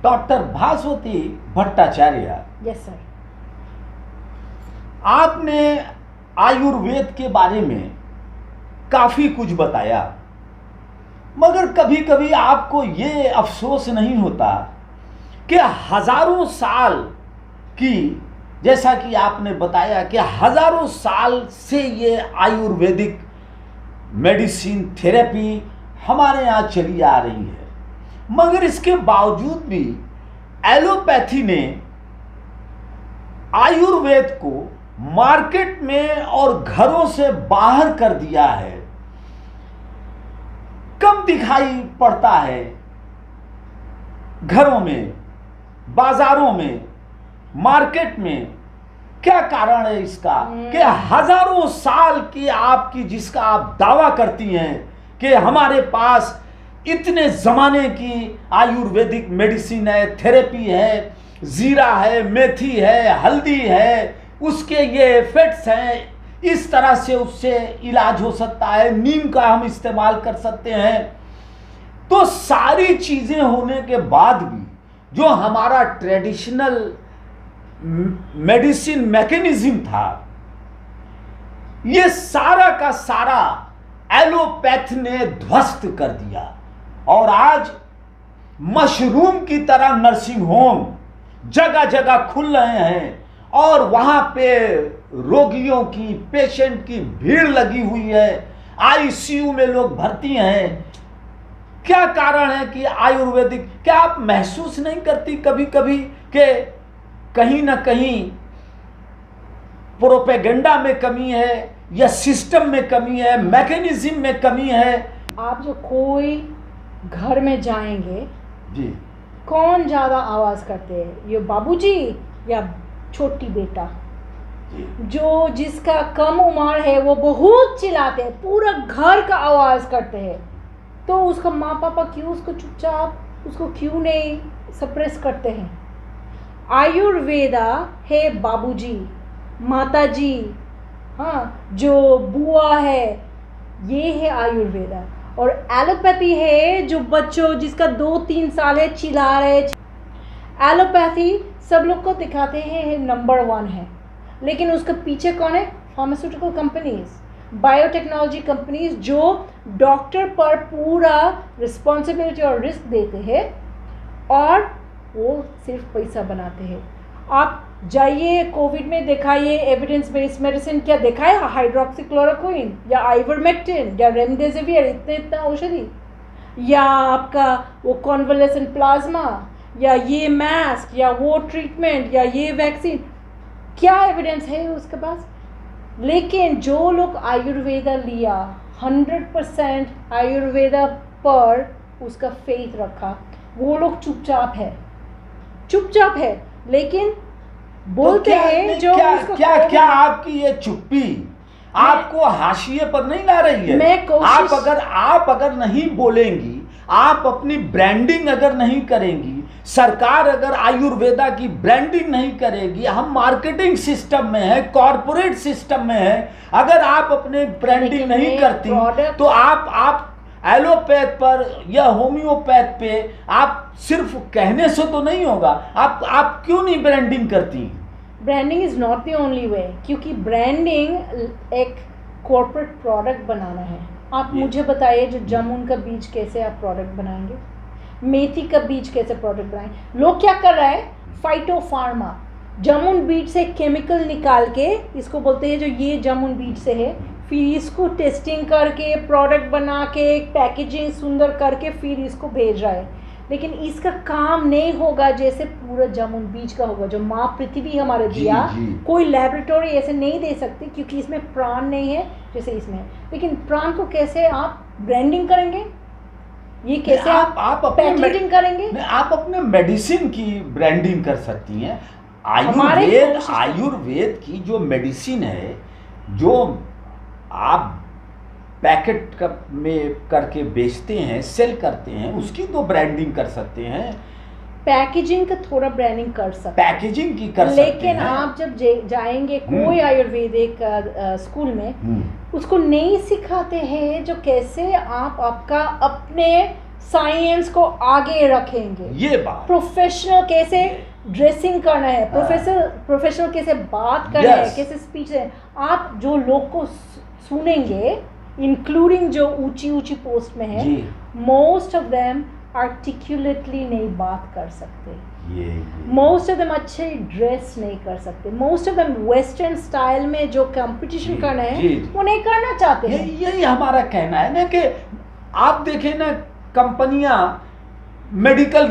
Doctor Bhaswati Bhattacharya, yes sir. आपने आयुर्वेद के बारे में काफी कुछ बताया, मगर कभी कभी आपको ये अफसोस नहीं होता कि हजारों साल की, जैसा कि आपने बताया कि हजारों साल से ये आयुर्वेदिक मेडिसिन थेरेपी हमारे यहाँ चली आ रही है, मगर इसके बावजूद भी एलोपैथी ने आयुर्वेद को मार्केट में और घरों से बाहर कर दिया है, कम दिखाई पड़ता है घरों में, बाजारों में, मार्केट में। क्या कारण है इसका कि हजारों साल की आपकी, जिसका आप दावा करती हैं कि हमारे पास इतने जमाने की आयुर्वेदिक मेडिसिन है, थेरेपी है, जीरा है, मेथी है, हल्दी है, उसके ये इफेक्ट्स हैं, इस तरह से उससे इलाज हो सकता है, नीम का हम इस्तेमाल कर सकते हैं। तो सारी चीजें होने के बाद भी जो हमारा ट्रेडिशनल मेडिसिन मैकेनिज्म था, ये सारा का सारा एलोपैथ ने ध्वस्त कर दिया। और आज मशरूम की तरह नर्सिंग होम जगह जगह खुल रहे हैं और वहां पे रोगियों की, पेशेंट की भीड़ लगी हुई है, आईसीयू में लोग भर्ती हैं। क्या कारण है कि आयुर्वेदिक, क्या आप महसूस नहीं करती कभी कभी कि कहीं ना कहीं प्रोपेगेंडा में कमी है, या सिस्टम में कमी है, मैकेनिज्म में कमी है? आप जो कोई घर में जाएंगे जी, कौन ज्यादा आवाज करते हैं, ये बाबूजी या छोटी बेटा? जी, जो जिसका कम उम्र है वो बहुत चिल्लाते हैं, पूरा घर का आवाज करते हैं। तो उसका माँ पापा क्यों उसको चुपचाप, उसको क्यों नहीं सप्रेस करते हैं? आयुर्वेदा है बाबूजी, माताजी, हाँ, जो बुआ है, ये है आयुर्वेदा। और एलोपैथी है जो बच्चों, जिसका 2-3 साल है, चिल्ला रहे। एलोपैथी सब लोग को दिखाते हैं नंबर 1 है, लेकिन उसके पीछे कौन है? फार्मास्यूटिकल कंपनीज, बायोटेक्नोलॉजी कंपनीज, जो डॉक्टर पर पूरा रिस्पॉन्सिबिलिटी और रिस्क देते हैं और वो सिर्फ पैसा बनाते हैं। आप जाइए कोविड में दिखाइए एविडेंस बेस्ड मेडिसिन, क्या दिखाया? हाइड्रोक्सीक्लोरोक्विन या आइवरमेक्टिन या रेमडेसिविर, इतना औषधि, या आपका वो कॉन्वलेसेंट प्लाज्मा, या ये मास्क, या वो ट्रीटमेंट, या ये वैक्सीन, क्या एविडेंस है उसके पास? लेकिन जो लोग आयुर्वेदा लिया, 100% आयुर्वेदा पर उसका फेथ रखा, वो लोग चुपचाप है, लेकिन बोलते हैं जो क्या आपकी ये चुप्पी आपको हाशिए पर नहीं ला रही है? आप अगर नहीं बोलेंगी, आप अपनी ब्रांडिंग अगर नहीं करेंगी, सरकार अगर आयुर्वेदा की ब्रांडिंग नहीं करेगी, हम मार्केटिंग सिस्टम में है, कॉर्पोरेट सिस्टम में है, अगर आप अपने ब्रांडिंग नहीं करती तो आप एलोपैथ पर या होम्योपैथ पे आप सिर्फ कहने से तो नहीं होगा। आप क्यों नहीं ब्रांडिंग करती? Branding is not the only way, क्योंकि ब्रांडिंग एक कॉर्पोरेट प्रोडक्ट बनाना है। आप मुझे बताइए, जो जामुन का बीज कैसे आप प्रोडक्ट बनाएंगे, मेथी का बीज कैसे प्रोडक्ट बनाएंगे? लोग क्या कर रहे हैं, फाइटो फार्मा, जामुन बीज से केमिकल निकाल के इसको बोलते हैं जो ये जामुन बीज से है, फिर इसको टेस्टिंग करके प्रोडक्ट बना के पैकेजिंग सुंदर करके फिर इसको भेज रहा है। लेकिन इसका काम नहीं होगा जैसे पूरा जामुन बीज का होगा, जो माँ पृथ्वी हमारे दिया। कोई लेबोरेटरी ऐसे नहीं दे सकती, क्योंकि इसमें प्राण नहीं है जैसे इसमें है। लेकिन प्राण को कैसे आप ब्रांडिंग करेंगे, ये कैसे आप पैकेजिंग करेंगे? आप अपने मेडिसिन की ब्रांडिंग कर सकती हैं। आयुर्वेद की जो मेडिसिन है, जो आप पैकेट में करके बेचते हैं, सेल करते हैं, उसकी तो ब्रांडिंग कर सकते हैं। पैकेजिंग का थोड़ा ब्रांडिंग कर सकते हैं, पैकेजिंग की कर सकते हैं। लेकिन आप जब जाएंगे कोई आयुर्वेदिक स्कूल में, उसको नहीं सिखाते हैं जो कैसे आप आपका अपने साइंस को आगे रखेंगे, ये बात प्रोफेशनल कैसे ड्रेसिंग करना है, प्रोफेशनल कैसे बात करना है, Yes. कैसे स्पीच है। आप जो लोग को सुनेंगे, इंक्लूडिंग जो ऊंची ऊंची पोस्ट में है, जी। मोस्ट ऑफ देम आर्टिकुलेटली नहीं बात कर सकते, ये मोस्ट ऑफ देम अच्छे ड्रेस नहीं कर सकते, most of them western style में जो कंपटीशन जी, करना जी, है जी। वो नहीं करना चाहते हैं। यही हमारा कहना है ना कि आप देखें ना, कंपनियां मेडिकल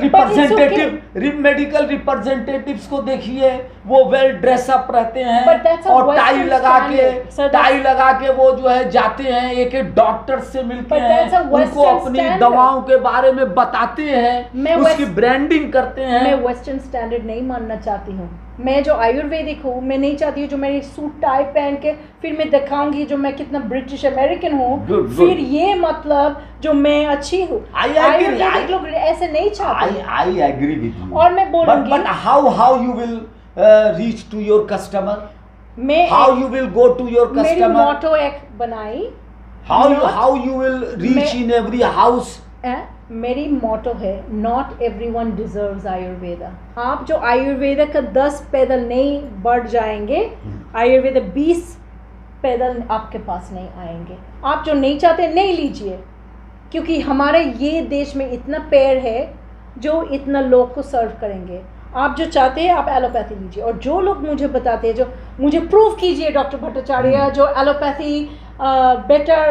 रिप्रेजेंटेटिव्स को देखिए, वो वेल ड्रेसअप रहते But हैं that's a और टाई Western लगा standard. Sir, के टाई लगा के वो जो है जाते हैं, एक एक डॉक्टर से मिलते But हैं, that's a उनको Western अपनी standard. दवाओं के बारे में बताते हैं, मैं उसकी ब्रांडिंग करते मैं हैं। वेस्टर्न स्टैंडर्ड नहीं मानना चाहती हूँ। मैं जो आयुर्वेदिक हूँ, मैं नहीं चाहती हूँ जो मेरी सूट टाई पहन के फिर मैं दिखाऊंगी जो मैं कितना ब्रिटिश अमेरिकन हूँ, Good, फिर good. ये मतलब जो मैं अच्छी हूँ। I agree. आयुर्वेदिक लोग ऐसे नहीं चाहते। I agree with you. और मैं बोलूंगी But how you will reach to your customer? मैं How you will go to your मेरी customer? मोटो एक बनाई, How not- you will reach मैं- in every house? मेरी मोटो है नॉट एवरीवन डिजर्व्स आयुर्वेदा। आप जो आयुर्वेदा का 10 पैदल नहीं बढ़ जाएंगे, आयुर्वेदा 20 पैदल आपके पास नहीं आएंगे। आप जो नहीं चाहते नहीं लीजिए, क्योंकि हमारे ये देश में इतना पेड़ है जो इतना लोग को सर्व करेंगे। आप जो चाहते हैं आप एलोपैथी लीजिए। और जो लोग मुझे बताते हैं, जो मुझे प्रूव कीजिए डॉक्टर भट्टाचार्य, जो एलोपैथी बेटर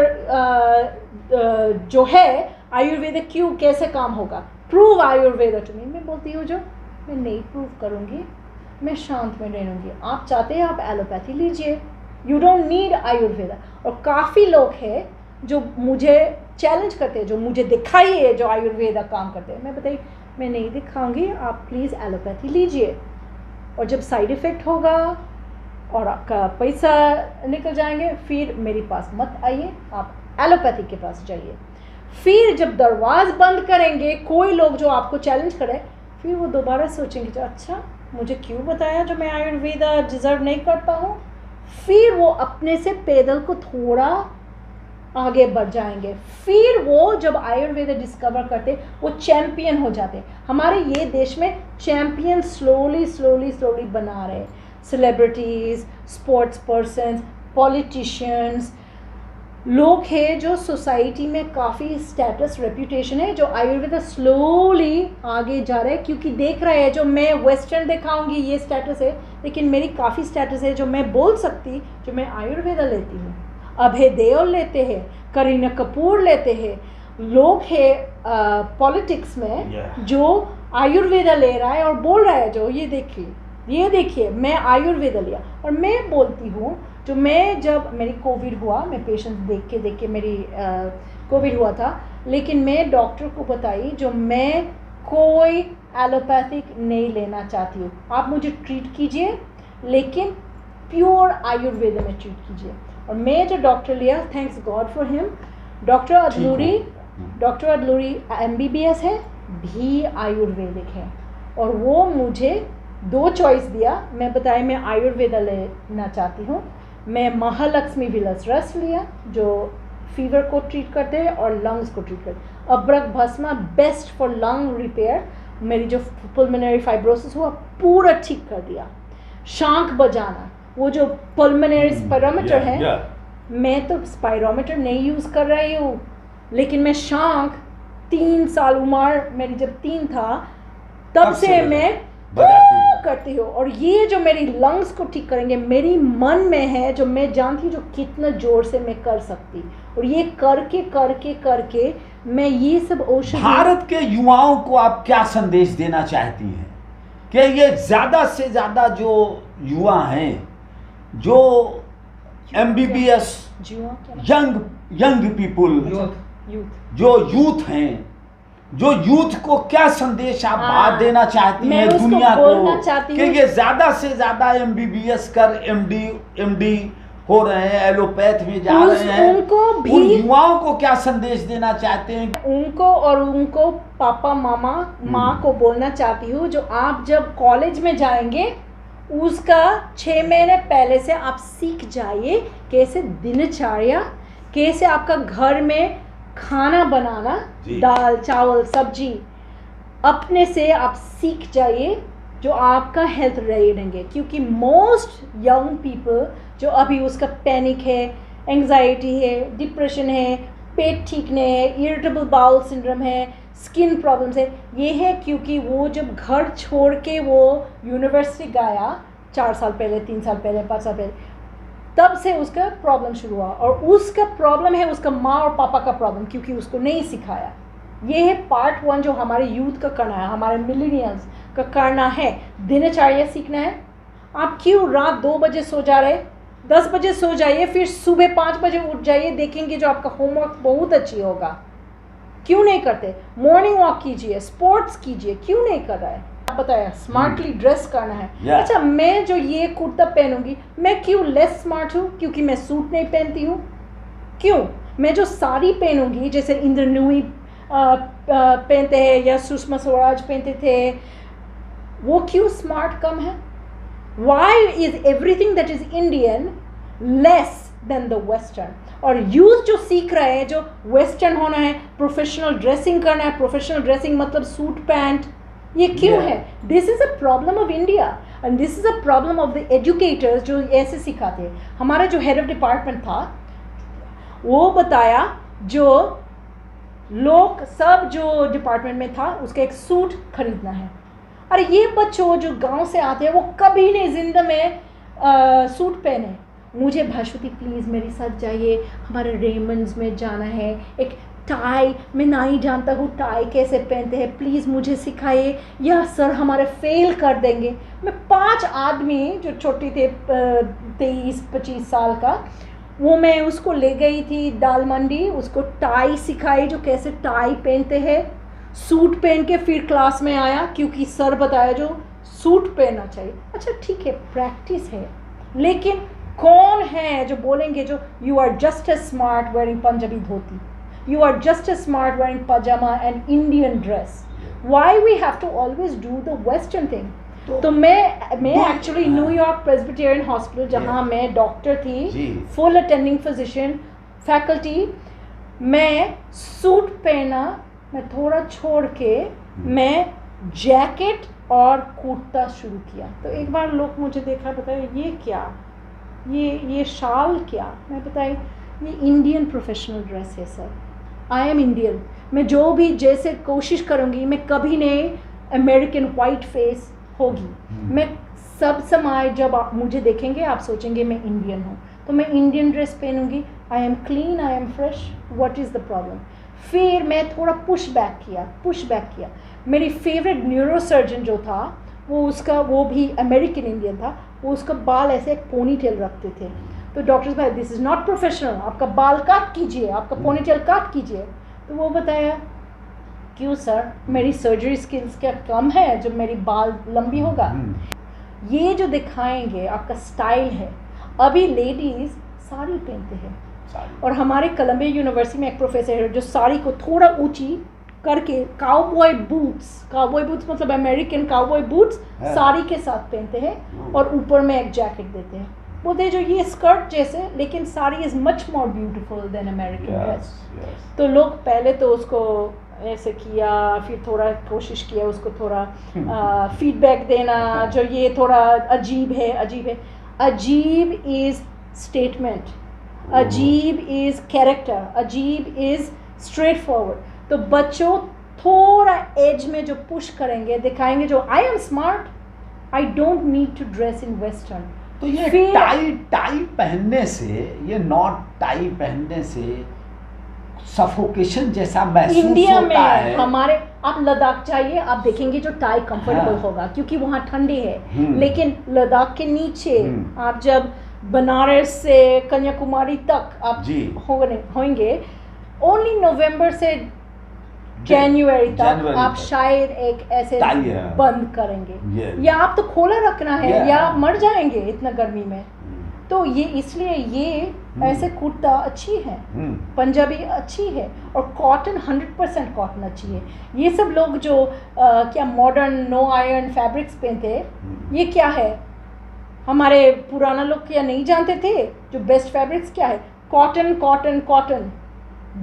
जो है आयुर्वेदा क्यों कैसे काम होगा, प्रूव आयुर्वेदा टू मी। मैं बोलती हूँ जो मैं नहीं प्रूव करूँगी, मैं शांत में रहूँगी। आप चाहते हैं आप एलोपैथी लीजिए, यू डोंट नीड आयुर्वेदा। और काफ़ी लोग हैं जो मुझे चैलेंज करते हैं, जो मुझे दिखाइए जो आयुर्वेदा काम करते हैं। मैं बताइए मैं नहीं दिखाऊंगी, आप प्लीज़ एलोपैथी लीजिए। और जब साइड इफ़ेक्ट होगा और आपका पैसा निकल जाएंगे, फिर मेरे पास मत आइए, आप एलोपैथी के पास जाइए। फिर जब दरवाज़ बंद करेंगे, कोई लोग जो आपको चैलेंज करे, फिर वो दोबारा सोचेंगे जो अच्छा मुझे क्यों बताया जो मैं आयुर्वेदा डिज़र्व नहीं करता हूँ। फिर वो अपने से पैदल को थोड़ा आगे बढ़ जाएंगे। फिर वो जब आयुर्वेदा डिस्कवर करते, वो चैम्पियन हो जाते। हमारे ये देश में चैम्पियन स्लोली बना रहे, सेलिब्रिटीज़, स्पोर्ट्स पर्सन्स, पॉलिटिशियंस, लोग हैं जो सोसाइटी में काफ़ी स्टेटस रेपुटेशन है, जो आयुर्वेदा स्लोली आगे जा रहे हैं, क्योंकि देख रहे हैं जो मैं वेस्टर्न दिखाऊंगी ये स्टेटस है, लेकिन मेरी काफ़ी स्टेटस है जो मैं बोल सकती, जो मैं आयुर्वेदा लेती हूँ। अभय देओल लेते हैं, करीना कपूर लेते हैं, लोग हैं पॉलिटिक्स में जो आयुर्वेदा ले रहा है और बोल रहा है जो ये देखिए मैं आयुर्वेदा लिया। और मैं बोलती हूँ जो मैं जब मेरी कोविड हुआ, मैं पेशेंट देख के मेरी कोविड हुआ था, लेकिन मैं डॉक्टर को बताई जो मैं कोई एलोपैथिक नहीं लेना चाहती हूँ, आप मुझे ट्रीट कीजिए लेकिन प्योर आयुर्वेदा में ट्रीट कीजिए। और मैं जो डॉक्टर लिया, thanks God for him, doctor Adluri MBBS है, भी आयुर्वेदिक है। और वो मुझे 2 चॉइस दिया, मैं बताया मैं आयुर्वेदा लेना चाहती हूँ। मैं महालक्ष्मी विलास रस लिया जो फीवर को ट्रीट करते हैं और लंग्स को ट्रीट करते हैं। अब्रक भस्मा बेस्ट फॉर लंग रिपेयर, मेरी जो पुल्मोनरी फाइब्रोसिस हुआ पूरा ठीक कर दिया। शांख बजाना, वो जो पल्मोनरी स्पायरोमीटर है, मैं तो स्पायरोमीटर नहीं यूज़ कर रही हूँ, लेकिन मैं शांख 3 साल उम्र मेरी जब 3 था तब से मैं करती हूँ। और ये जो मेरी लंग्स को ठीक करेंगे, मेरी मन में है जो मैं जानती हूँ जो कितना जोर से मैं कर सकती, और ये करके मैं ये सब औषधि। भारत के युवाओं को आप क्या संदेश देना चाहती हैं कि ये ज़्यादा से ज़्यादा जो युवा हैं, जो MBBS यंग पीपुल, जो यूथ हैं, जो यूथ को क्या संदेश आप बात देना चाहती हैं दुनिया को कि ये ज़्यादा से ज़्यादा MBBS कर MD हो रहे हैं, एलोपैथ में जा रहे हैं, उनको भी, उन युवाओं को क्या संदेश देना चाहते हैं? उनको पापा माँ को बोलना चाहती हूँ जो आप जब कॉलेज में जाएंगे उसका 6 महीने पहले से आप सीख जाइए कैसे दिनचर्या, कैसे आपका घर में खाना बनाना, जी। दाल चावल सब्जी अपने से आप सीख जाइए जो आपका हेल्थ रहेंगे, क्योंकि मोस्ट यंग पीपल जो अभी उसका पैनिक है, एंग्जाइटी है, डिप्रेशन है, पेट ठीक नहीं है, इरिटेबल बाउल सिंड्रोम है, स्किन प्रॉब्लम्स है, ये है क्योंकि वो जब घर छोड़ के वो यूनिवर्सिटी गया 4 साल पहले, 3 साल पहले, 5 साल पहले, तब से उसका प्रॉब्लम शुरू हुआ। और उसका प्रॉब्लम है उसका माँ और पापा का प्रॉब्लम, क्योंकि उसको नहीं सिखाया। ये है पार्ट 1 जो हमारे यूथ का करना है, हमारे मिलेनियल्स का करना है। दिनचर्या सीखना है। आप क्यों रात 2 बजे सो जा रहे, 10 बजे सो जाइए, फिर सुबह 5 बजे उठ जाइए, देखेंगे जो आपका होमवर्क बहुत अच्छी होगा। क्यों नहीं करते? मॉर्निंग वॉक कीजिए, स्पोर्ट्स कीजिए, क्यों नहीं कर रहा है? आप बताया स्मार्टली ड्रेस करना है। Yeah. अच्छा, मैं जो ये कुर्ता पहनूंगी, मैं क्यों लेस स्मार्ट हूँ? क्योंकि मैं सूट नहीं पहनती हूँ। क्यों? मैं जो साड़ी पहनूंगी, जैसे इंद्र नुई पहनते हैं या सुषमा स्वराज पहनते थे, वो क्यों स्मार्ट कम है? Why is everything that is Indian less than the Western? और यूथ जो सीख रहे हैं, जो वेस्टर्न होना है, प्रोफेशनल ड्रेसिंग करना है, प्रोफेशनल ड्रेसिंग मतलब सूट पैंट, ये क्यों है? This is a problem of India and this is a problem of the educators जो ऐसे सिखाते हैं। हमारा जो हेड ऑफ डिपार्टमेंट था, वो बताया जो लोग सब जो डिपार्टमेंट में था उसका एक सूट खरीदना है। अरे ये बच्चों जो गांव से आते हैं वो कभी नहीं जिंदगी में सूट पहने। मुझे भाषुती प्लीज़ मेरी साथ जाइए, हमारे रेमंड्स में जाना है, एक टाई मैं नहीं जानता हूँ टाई कैसे पहनते हैं, प्लीज़ मुझे सिखाइए, या सर हमारे फेल कर देंगे। मैं 5 आदमी जो छोटे थे 23-25 साल का, वो मैं उसको ले गई थी दाल मंडी, उसको टाई सिखाई जो कैसे टाई पहनते हैं, सूट पहन के फिर क्लास में आया क्योंकि सर बताया जो सूट पहनना चाहिए। अच्छा ठीक है, प्रैक्टिस है, लेकिन कौन है जो बोलेंगे जो you are just as smart wearing Punjabi dhoti, you are just as smart wearing pyjama and Indian dress, why we have to always do the western thing. तो मैं एक्चुअली न्यूयॉर्क प्रेस्बिटेरियन हॉस्पिटल जहाँ मैं डॉक्टर थी, फुल अटेंडिंग फिजिशियन फैकल्टी, मैं suit पहना, मैं थोड़ा छोड़ के मैं जैकेट और कुर्ता शुरू किया। तो एक बार लोग मुझे देखा, बताए ये क्या, ये शाल क्या? मैं बताई ये इंडियन प्रोफेशनल ड्रेस है सर, आई एम इंडियन। मैं जो भी जैसे कोशिश करूँगी, मैं कभी नहीं अमेरिकन वाइट फेस होगी। मैं सब समय जब आप मुझे देखेंगे आप सोचेंगे मैं इंडियन हूँ, तो मैं इंडियन ड्रेस पहनूंगी, I am clean, I am fresh, what is the problem? फिर मैं थोड़ा पुश बैक किया। मेरी फेवरेट न्यूरोसर्जन जो था वो भी अमेरिकन इंडियन था, वो उसका बाल ऐसे एक पोनी टेल रखते थे। तो डॉक्टर्स भाई दिस इज़ नॉट प्रोफेशनल, आपका बाल काट कीजिए, आपका पोनी टेल काट कीजिए। तो वो बताया क्यों सर, मेरी सर्जरी स्किल्स क्या कम है जब मेरी बाल लंबी होगा? ये जो दिखाएंगे आपका स्टाइल है। अभी लेडीज़ साड़ी पहनते हैं, और हमारे कोलंबिया यूनिवर्सिटी में एक प्रोफेसर है जो साड़ी को थोड़ा ऊंची करके काउबॉय बूट्स मतलब अमेरिकन काउबॉय बूट्स साड़ी के साथ पहनते हैं और ऊपर में एक जैकेट देते हैं। बोलते जो ये स्कर्ट जैसे, लेकिन sari is much more beautiful then American dress. तो लोग पहले तो उसको ऐसे किया, फिर थोड़ा कोशिश किया उसको थोड़ा फीडबैक देना जो ये थोड़ा अजीब है। अजीब इज़ स्टेटमेंट, अजीब इज़ कैरेक्टर, अजीब इज़ स्ट्रेट फॉरवर्ड। तो बच्चों थोड़ा एज में जो पुश करेंगे, दिखाएंगे जो I am smart, I don't need to dress in western. तो ये टाई पहनने से, ये नॉट टाई पहनने से सफोकेशन जैसा महसूस इंडिया होता में है। हमारे आप लद्दाख जाइए, आप देखेंगे जो टाई कंफर्टेबल होगा क्योंकि वहाँ ठंडी है। लेकिन लद्दाख के नीचे आप जब बनारस से कन्याकुमारी तक आप होंगे, ओनली नवंबर से जनवरी तक आप शायद एक ऐसे बंद करेंगे, या आप तो खोला रखना है या मर जाएंगे इतना गर्मी में। तो ये इसलिए ये ऐसे कुर्ता अच्छी है, पंजाबी अच्छी है, और कॉटन 100% कॉटन अच्छी है। ये सब लोग जो क्या मॉडर्न नो आयरन फैब्रिक्स पहनते हैं, ये क्या है? हमारे पुराना लोग क्या नहीं जानते थे जो बेस्ट फैब्रिक्स क्या है? Cotton cotton cotton.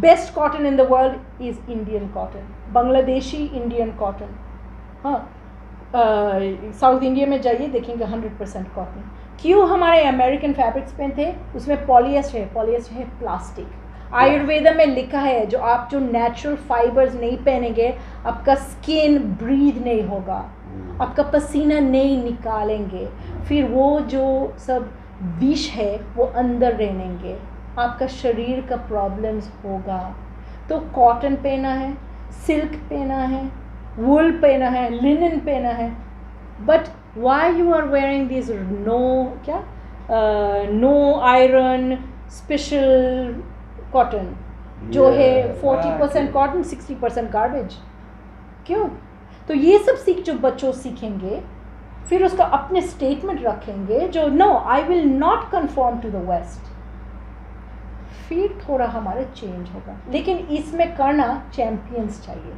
Best cotton in the world is Indian cotton, Bangladeshi Indian cotton. हाँ, साउथ इंडिया में जाइए देखेंगे 100% कॉटन। क्यों हमारे अमेरिकन फैब्रिक्स पहनते हैं, उसमें पॉलिएस्टर है प्लास्टिक। आयुर्वेदा में लिखा है जो आप जो नेचुरल फाइबर्स नहीं पहनेंगे आपका स्किन ब्रीथ नहीं होगा, आपका पसीना नहीं निकालेंगे, फिर वो जो सब विष है वो अंदर रहेंगे, आपका शरीर का प्रॉब्लम्स होगा। तो कॉटन पहना है, सिल्क पहना है, वूल पहना है, लिनन पहना है, but why you are wearing this no iron special cotton जो है 40% कॉटन 60% गार्बेज, क्यों? तो ये सब सीख जो बच्चों सीखेंगे फिर उसका अपने स्टेटमेंट रखेंगे जो no I will not conform to the west, फिर थोड़ा हमारा चेंज होगा। लेकिन इसमें करना चैम्पियंस चाहिए,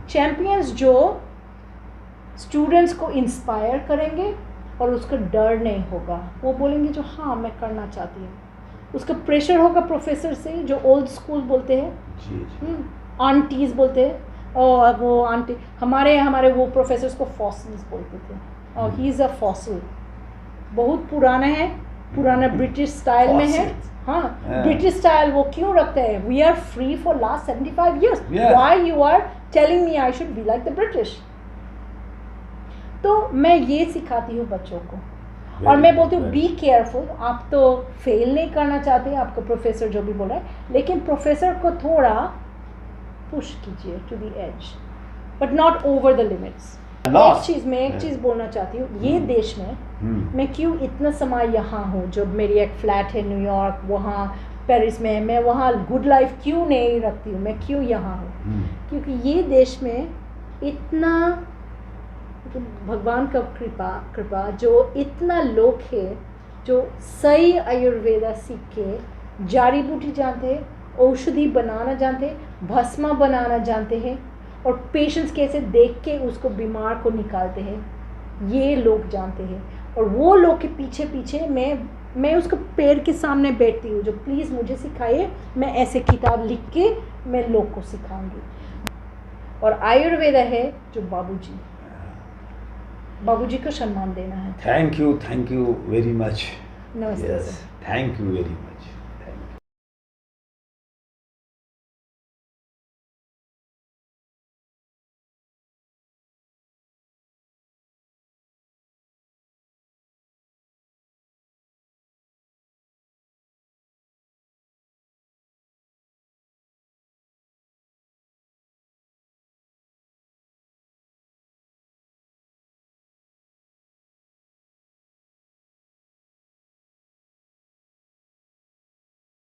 चैम्पियंस जो स्टूडेंट्स को इंस्पायर करेंगे और उसका डर नहीं होगा, वो बोलेंगे जो हाँ मैं करना चाहती हूँ। उसका प्रेशर होगा प्रोफेसर से जो ओल्ड स्कूल बोलते हैं, आंटीज बोलते हैं, और वो आंटी हमारे वो प्रोफेसर्स को फॉसिल्स बोलते थे, और ही इज़ अ फॉसिल, बहुत पुराना है, पुराना ब्रिटिश स्टाइल में है। हाँ, ब्रिटिश स्टाइल वो क्यों रखते हैं? We are free for last 75 years, why you are telling me I should be like the British? तो मैं ये सिखाती हूँ बच्चों को, और मैं बोलती हूँ बी केयरफुल। आप तो फेल नहीं करना चाहते, आपका प्रोफेसर जो भी बोल रहा है, लेकिन प्रोफेसर को थोड़ा पुश कीजिए to the edge, but not over the limits. एक चीज़ बोलना चाहती हूँ, ये देश में मैं क्यों इतना समय यहाँ हूँ, जब मेरी एक फ्लैट है न्यूयॉर्क, वहाँ पेरिस में, मैं वहाँ गुड लाइफ क्यों नहीं रखती हूँ, मैं क्यों यहाँ हूँ? क्योंकि ये देश में इतना भगवान का कृपा जो इतना लोग है जो सही आयुर्वेदा सीख के जड़ी बूटी जानते हैं, औषधि बनाना जानते हैं, भस्मा बनाना जानते हैं, और पेशेंट्स कैसे देख के उसको बीमार को निकालते हैं, ये लोग जानते हैं। और वो लोग के पीछे पीछे मैं उसको पेड़ के सामने बैठती हूँ जो प्लीज़ मुझे सिखाइए, मैं ऐसे किताब लिख के मैं लोग को सिखाऊंगी। और आयुर्वेदा है जो बाबूजी को सम्मान देना है। Thank you very much. नमस्ते। Thank you very much.